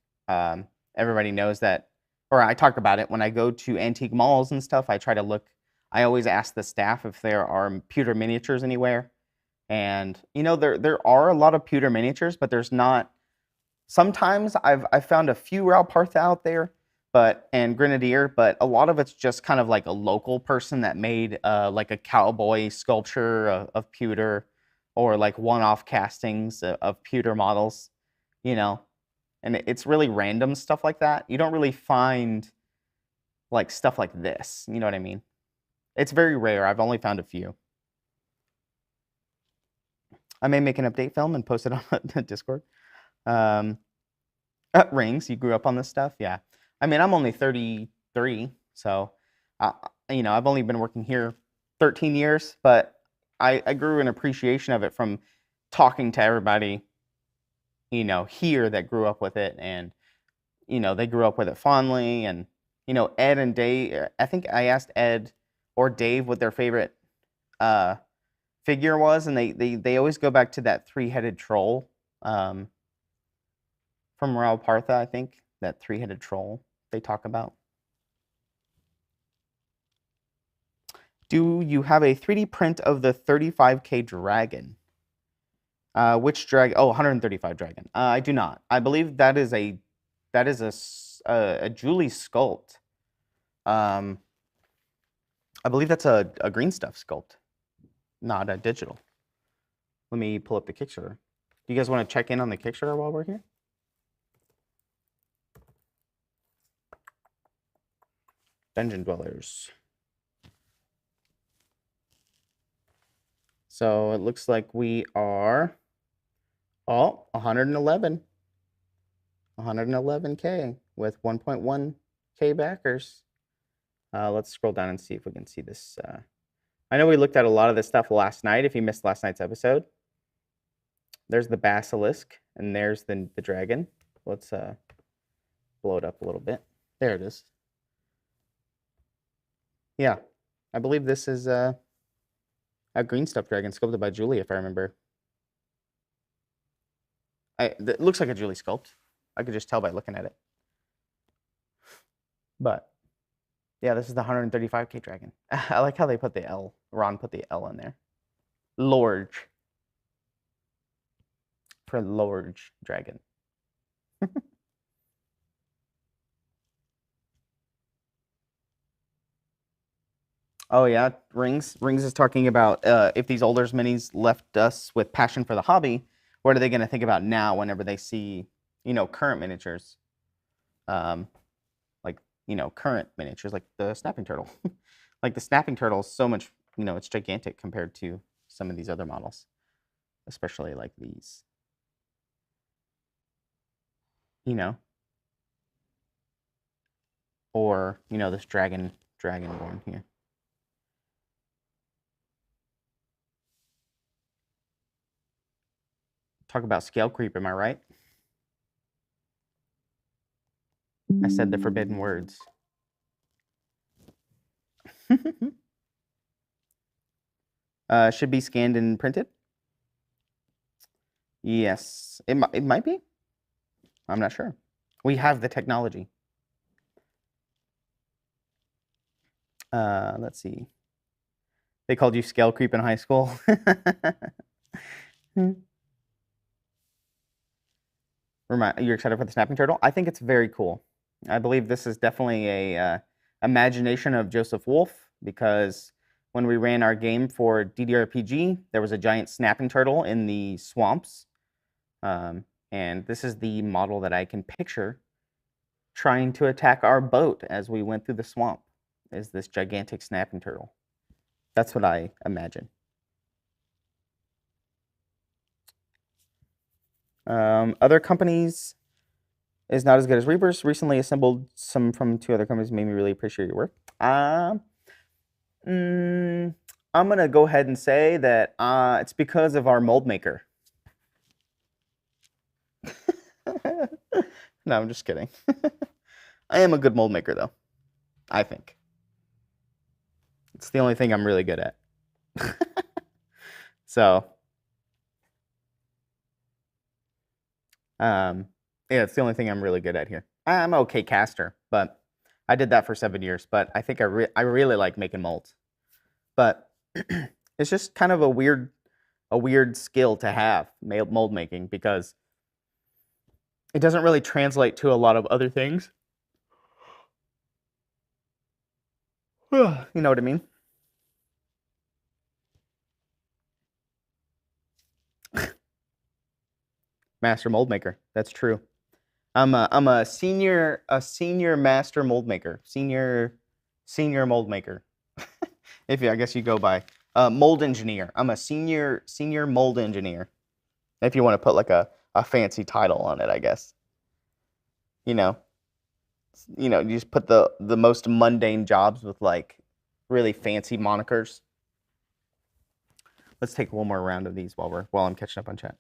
everybody knows that, or I talk about it when I go to antique malls and stuff. I try to look. I always ask the staff if there are pewter miniatures anywhere, and there are a lot of pewter miniatures, but there's not. Sometimes I've found a few Raupartha out there, and Grenadier, but a lot of it's just kind of like a local person that made like a cowboy sculpture of pewter, or like one-off castings of pewter models, and it's really random stuff like that. You don't really find like stuff like this, you know what I mean? It's very rare. I've only found a few. I may make an update film and post it on Discord. Rings, you grew up on this stuff? Yeah. I mean, I'm only 33, so, I've only been working here 13 years, but I grew an appreciation of it from talking to everybody, here that grew up with it, and, they grew up with it fondly, and, Ed and Dave, I think I asked Ed or Dave what their favorite figure was, and they always go back to that three-headed troll, from Raupartha, I think, that three-headed troll they talk about. Do you have a 3D print of the 35K dragon? Which dragon? Oh, 135 dragon. I do not. I believe that is a Julie sculpt. I believe that's a green stuff sculpt, not a digital. Let me pull up the Kickstarter. Do you guys want to check in on the Kickstarter while we're here? Dungeon Dwellers. So it looks like we are 111. 111K with 1.1K backers. Let's scroll down and see if we can see this. I know we looked at a lot of this stuff last night. If you missed last night's episode, there's the basilisk and there's the dragon. Let's blow it up a little bit. There it is. Yeah, I believe this is a green stuff dragon sculpted by Julie, if I remember. It looks like a Julie sculpt. I could just tell by looking at it. But yeah, this is the 135K dragon. I like how they put the L. Ron put the L in there. Large. For large dragon. Oh yeah, Rings is talking about if these older minis left us with passion for the hobby, what are they going to think about now whenever they see, current miniatures? Like, current miniatures, like the snapping turtle. Like the snapping turtle is so much, it's gigantic compared to some of these other models, especially like these. or, you know, this dragonborn here. Talk about scale creep, am I right? I said the forbidden words. Should be scanned and printed. Yes, it might be. I'm not sure. We have the technology. Let's see. They called you scale creep in high school. You're excited for the snapping turtle? I think it's very cool. I believe this is definitely a imagination of Joseph Wolf, because when we ran our game for DDRPG, there was a giant snapping turtle in the swamps. And this is the model that I can picture trying to attack our boat as we went through the swamp, is this gigantic snapping turtle. That's what I imagine. Other companies is not as good as Reapers. Recently assembled some from 2 other companies. Made me really appreciate your work. I'm going to go ahead and say that it's because of our mold maker. No, I'm just kidding. I am a good mold maker, though. I think. It's the only thing I'm really good at. So, yeah, it's the only thing I'm really good at here. I'm an okay caster, but I did that for 7 years. But I think I really like making molds. But it's just kind of a weird skill to have, mold making, because it doesn't really translate to a lot of other things. You know what I mean? Master mold maker. That's true. I'm a senior master mold maker. Senior mold maker. I guess you go by mold engineer. I'm a senior mold engineer. If you want to put like a fancy title on it, I guess. You just put the most mundane jobs with like really fancy monikers. Let's take one more round of these while I'm catching up on chat.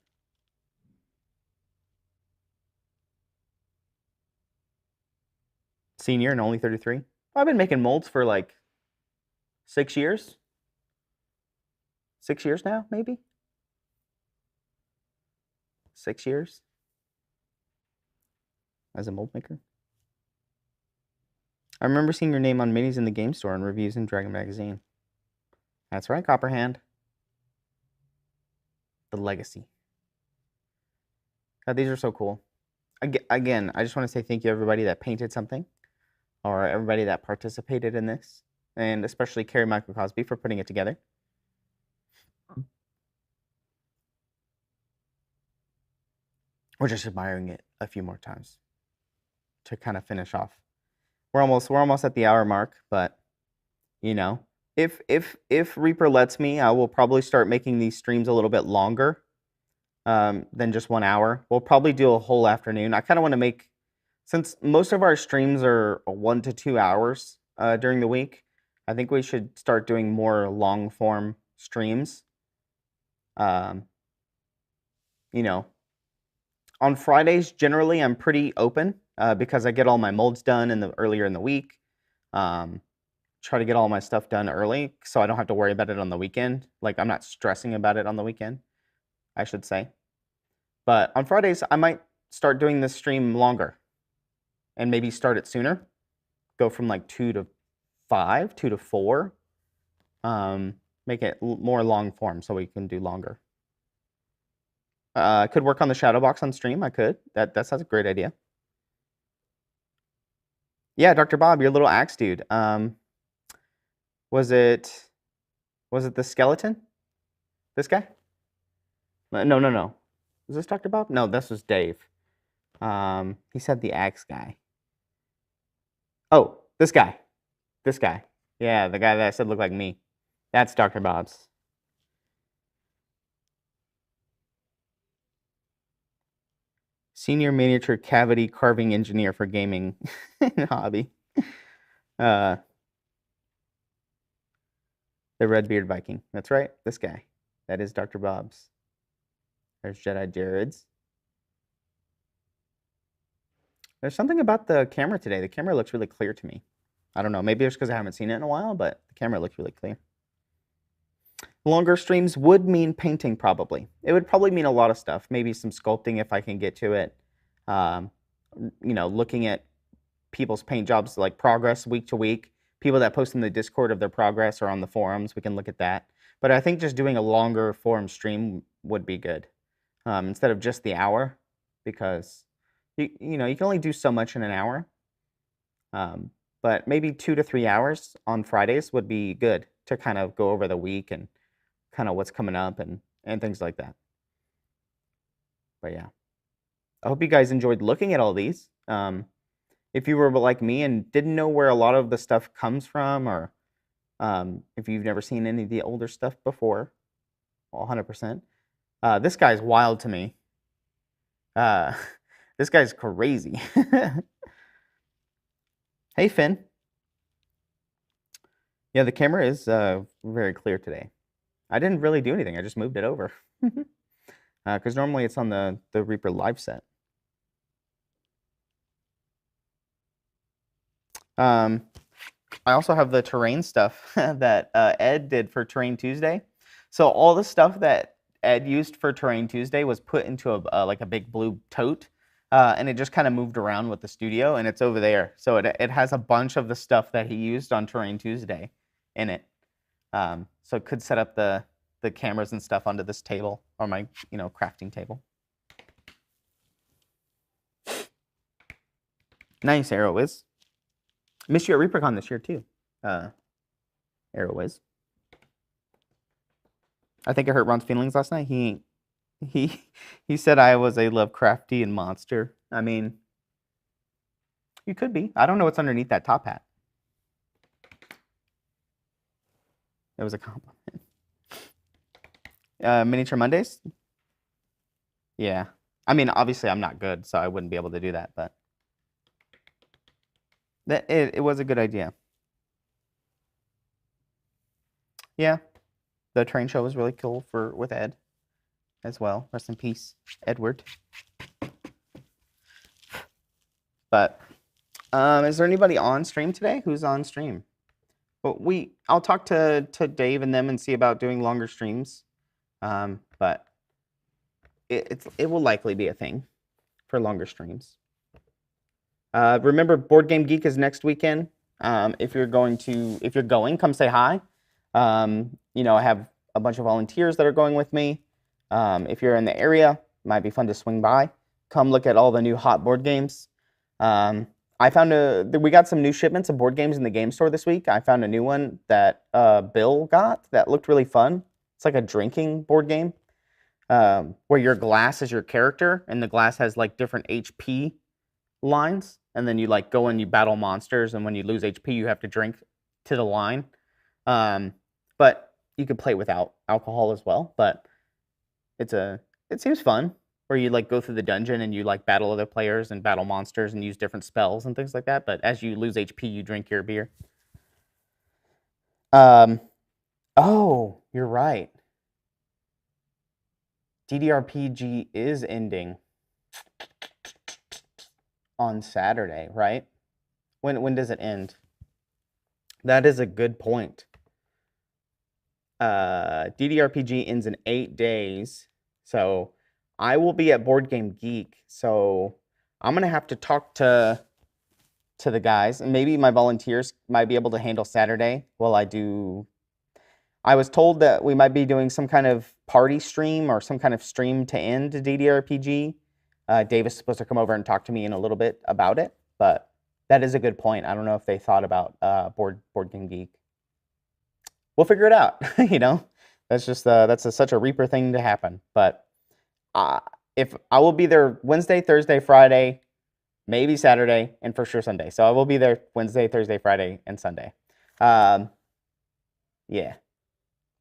Senior and only 33. I've been making molds for like 6 years. 6 years now, maybe. 6 years as a mold maker. I remember seeing your name on minis in the game store and reviews in Dragon Magazine. That's right, Copperhand. The legacy. God, these are so cool. Again, I just want to say thank you to everybody that painted something, or everybody that participated in this, and especially Carrie Michael Cosby for putting it together. We're just admiring it a few more times to kind of finish off. We're almost at the hour mark, but if Reaper lets me, I will probably start making these streams a little bit longer than just 1 hour. We'll probably do a whole afternoon. I kind of want to make, since most of our streams are 1 to 2 hours during the week, I think we should start doing more long form streams. On Fridays, generally, I'm pretty open because I get all my molds done earlier in the week. Try to get all my stuff done early so I don't have to worry about it on the weekend. Like, I'm not stressing about it on the weekend, I should say. But on Fridays, I might start doing this stream longer and maybe start it sooner. Go from like 2 to 5, 2 to 4. Make it more long form so we can do longer. I could work on the shadow box on stream. I could. That sounds a great idea. Yeah, Dr. Bob, your little axe dude. Was it the skeleton? This guy? No. Was this Dr. Bob? No, this was Dave. He said the axe guy. Oh, this guy. This guy. Yeah, the guy that I said looked like me. That's Dr. Bob's. Senior miniature cavity carving engineer for gaming hobby. The Redbeard Viking. That's right. This guy. That is Dr. Bob's. There's Jedi Jared's. There's something about the camera today. The camera looks really clear to me. I don't know. Maybe it's because I haven't seen it in a while, but the camera looks really clear. Longer streams would mean painting, probably. It would probably mean a lot of stuff. Maybe some sculpting if I can get to it. Looking at people's paint jobs, like progress week to week. People that post in the Discord of their progress or on the forums, we can look at that. But I think just doing a longer forum stream would be good instead of just the hour, because you can only do so much in an hour. But maybe 2 to 3 hours on Fridays would be good to kind of go over the week and kind of what's coming up and things like that. But yeah, I hope you guys enjoyed looking at all these. If you were like me and didn't know where a lot of the stuff comes from, or if you've never seen any of the older stuff before, well, 100%. This guy's wild to me. This guy's crazy. Hey, Finn. Yeah, the camera is very clear today. I didn't really do anything. I just moved it over. Because normally it's on the Reaper live set. I also have the terrain stuff that Ed did for Terrain Tuesday. So all the stuff that Ed used for Terrain Tuesday was put into like a big blue tote, and it just kind of moved around with the studio, and it's over there. So it has a bunch of the stuff that he used on Terrain Tuesday in it. So it could set up the cameras and stuff onto this table, or my crafting table. Nice, Arrowiz. Missed you at ReaperCon this year too, Arrowiz. I think I hurt Ron's feelings last night. He said I was a Lovecraftian monster. I mean, you could be. I don't know what's underneath that top hat. It was a compliment. Miniature Mondays? Yeah. I mean, obviously I'm not good, so I wouldn't be able to do that, but it was a good idea. Yeah. The train show was really cool with Ed as well. Rest in peace, Edward. But is there anybody on stream today? Who's on stream? Well, I'll talk to Dave and them and see about doing longer streams. But it will likely be a thing for longer streams. Remember, Board Game Geek is next weekend. If you're going, come say hi. I have a bunch of volunteers that are going with me. If you're in the area, it might be fun to swing by. Come look at all the new hot board games. I found we got some new shipments of board games in the game store this week. I found a new one that Bill got that looked really fun. It's like a drinking board game where your glass is your character, and the glass has like different HP lines, and then you like go and you battle monsters, and when you lose HP, you have to drink to the line. But you could play without alcohol as well. But it seems fun, where you like go through the dungeon and you like battle other players and battle monsters and use different spells and things like that. But as you lose HP, you drink your beer. Oh, you're right. DDRPG is ending on Saturday, right? When does it end? That is a good point. DDRPG ends in 8 days, so I will be at Board Game Geek. So I'm gonna have to talk to the guys, and maybe my volunteers might be able to handle Saturday while I do. I was told that we might be doing some kind of party stream or some kind of stream to end DDRPG. Dave is supposed to come over and talk to me in a little bit about it, but that is a good point. I don't know if they thought about Board Game Geek. We'll figure it out. That's just such a Reaper thing to happen. But if I will be there Wednesday, Thursday, Friday, maybe Saturday, and for sure Sunday. So I will be there Wednesday, Thursday, Friday, and Sunday. Yeah.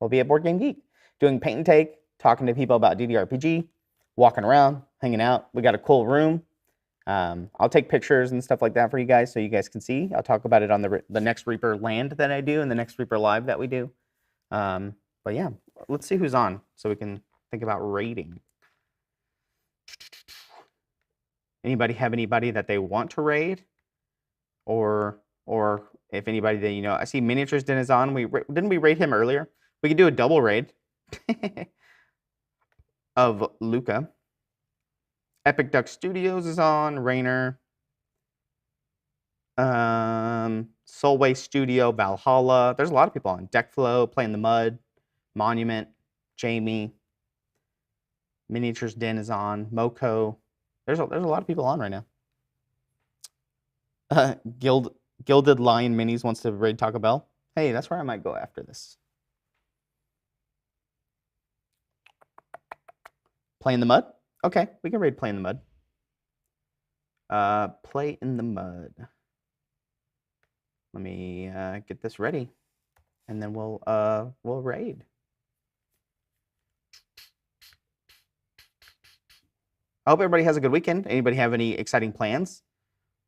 We'll be at Board Game Geek, doing paint and take, talking to people about DDRPG, walking around, hanging out. We got a cool room. I'll take pictures and stuff like that for you guys so you guys can see. I'll talk about it on the next ReaperLand that I do and the next Reaper Live that we do. But yeah, let's see who's on so we can think about rating. Anybody have anybody that they want to raid? Or if anybody that, you know, I see Miniatures Den is on. Didn't we raid him earlier? We could do a double raid of Luca. Epic Duck Studios is on. Rainer. Soulway Studio, Valhalla. There's a lot of people on. Deckflow, Play in the Mud, Monument, Jamie. Miniatures Den is on. Moko. There's a lot of people on right now. Gilded Lion Minis wants to raid Taco Bell. Hey, that's where I might go after this. Play in the Mud? Okay, we can raid Play in the Mud. Play in the Mud. Let me get this ready, and then we'll raid. I hope everybody has a good weekend. Anybody have any exciting plans?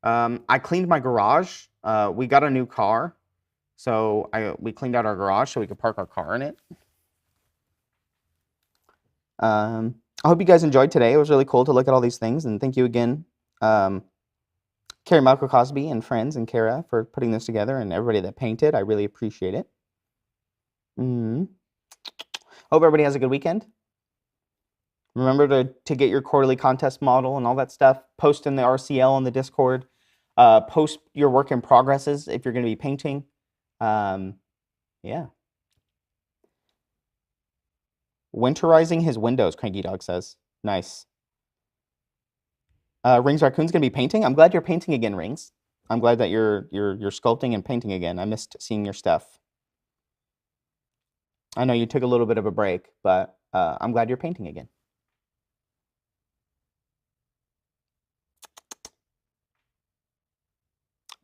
I cleaned my garage. We got a new car, so we cleaned out our garage so we could park our car in it. I hope you guys enjoyed today. It was really cool to look at all these things, and thank you again, Carrie Michael Cosby and friends and Kara for putting this together, and everybody that painted. I really appreciate it. Hope everybody has a good weekend. Remember to get your quarterly contest model and all that stuff. Post in the RCL on the Discord. Post your work in progresses if you're going to be painting. Yeah. Winterizing his windows, Cranky Dog says. Nice. Rings Raccoon's going to be painting. I'm glad you're painting again, Rings. I'm glad that you're sculpting and painting again. I missed seeing your stuff. I know you took a little bit of a break, but I'm glad you're painting again.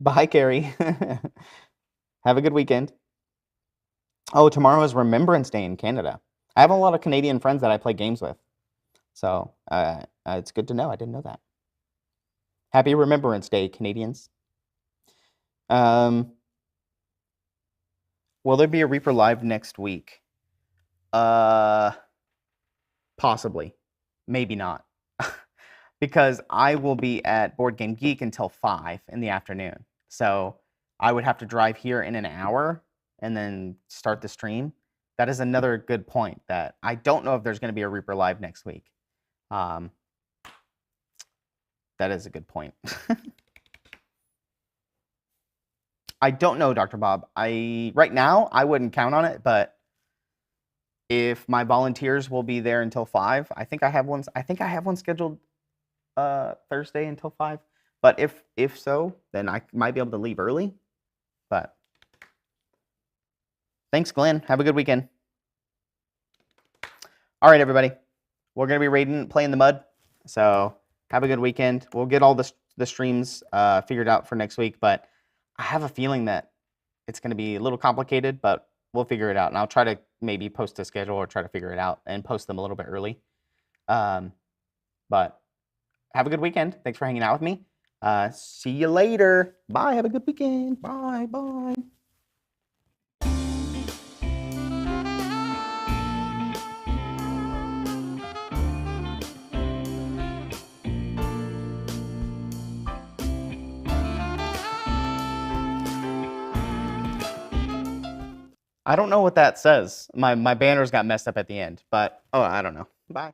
Bye, Carrie. Have a good weekend. Oh, tomorrow is Remembrance Day in Canada. I have a lot of Canadian friends that I play games with. So it's good to know. I didn't know that. Happy Remembrance Day, Canadians. Will there be a Reaper Live next week? Possibly. Maybe not. Because I will be at Board Game Geek until 5 in the afternoon. So I would have to drive here in an hour and then start the stream. That is another good point that I don't know if there's going to be a Reaper Live next week. That is a good point. I don't know, Dr. Bob. Right now, I wouldn't count on it, but if my volunteers will be there until 5, I think I have one scheduled Thursday until 5. But if so, then I might be able to leave early. But thanks, Glenn. Have a good weekend. All right, everybody. We're going to be raiding Play in the Mud. So have a good weekend. We'll get all the streams figured out for next week. But I have a feeling that it's going to be a little complicated, but we'll figure it out. And I'll try to maybe post a schedule or try to figure it out and post them a little bit early. But have a good weekend. Thanks for hanging out with me. See you later. Bye. Have a good weekend. Bye. Bye. I don't know what that says. My banners got messed up at the end, but I don't know. Bye.